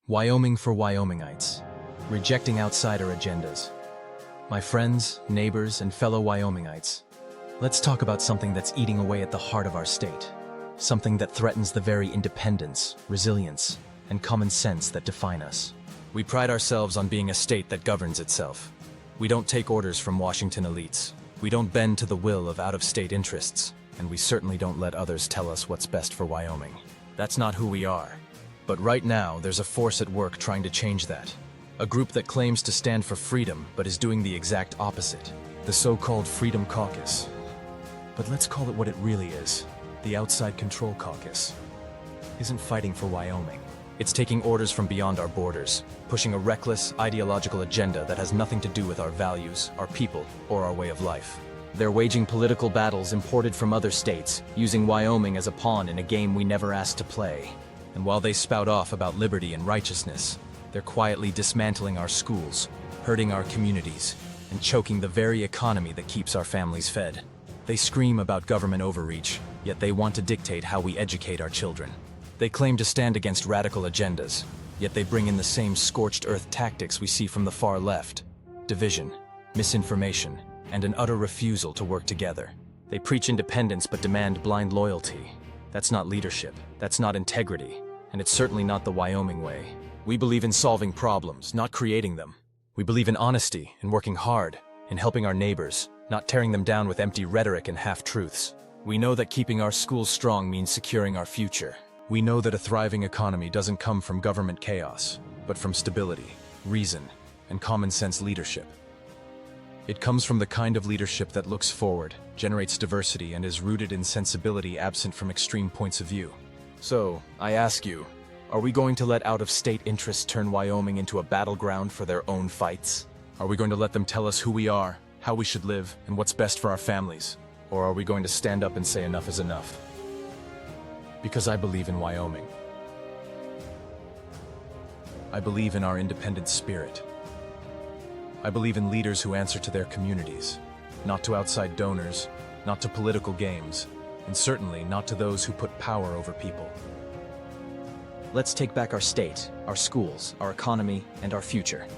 Wyoming for Wyomingites, rejecting outsider agendas. My friends, neighbors, and fellow Wyomingites, let's talk about something that's eating away at the heart of our state. Something that threatens the very independence, resilience, and common sense that define us. We pride ourselves on being a state that governs itself. We don't take orders from Washington elites. We don't bend to the will of out-of-state interests. And we certainly don't let others tell us what's best for Wyoming. That's not who we are. But right now, there's a force at work trying to change that. A group that claims to stand for freedom, but is doing the exact opposite. The so-called Freedom Caucus. But let's call it what it really is. The Outside Control Caucus isn't fighting for Wyoming. It's taking orders from beyond our borders, pushing a reckless, ideological agenda that has nothing to do with our values, our people, or our way of life. They're waging political battles imported from other states, using Wyoming as a pawn in a game we never asked to play. And while they spout off about liberty and righteousness, they're quietly dismantling our schools, hurting our communities, and choking the very economy that keeps our families fed. They scream about government overreach, yet they want to dictate how we educate our children. They claim to stand against radical agendas, yet they bring in the same scorched earth tactics we see from the far left: division, misinformation, and an utter refusal to work together. They preach independence but demand blind loyalty. That's not leadership, that's not integrity, and it's certainly not the Wyoming way. We believe in solving problems, not creating them. We believe in honesty, in working hard, in helping our neighbors, not tearing them down with empty rhetoric and half-truths. We know that keeping our schools strong means securing our future. We know that a thriving economy doesn't come from government chaos, but from stability, reason, and common-sense leadership. It comes from the kind of leadership that looks forward, generates diversity, and is rooted in sensibility absent from extreme points of view. So, I ask you, are we going to let out-of-state interests turn Wyoming into a battleground for their own fights? Are we going to let them tell us who we are, how we should live, and what's best for our families? Or are we going to stand up and say enough is enough? Because I believe in Wyoming. I believe in our independent spirit. I believe in leaders who answer to their communities, not to outside donors, not to political games, and certainly not to those who put power over people. Let's take back our state, our schools, our economy, and our future.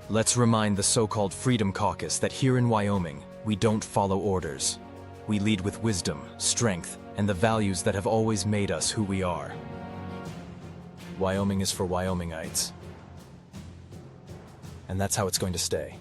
Let's remind the so-called Freedom Caucus that here in Wyoming, we don't follow orders. We lead with wisdom, strength, and the values that have always made us who we are. Wyoming is for Wyomingites. And that's how it's going to stay.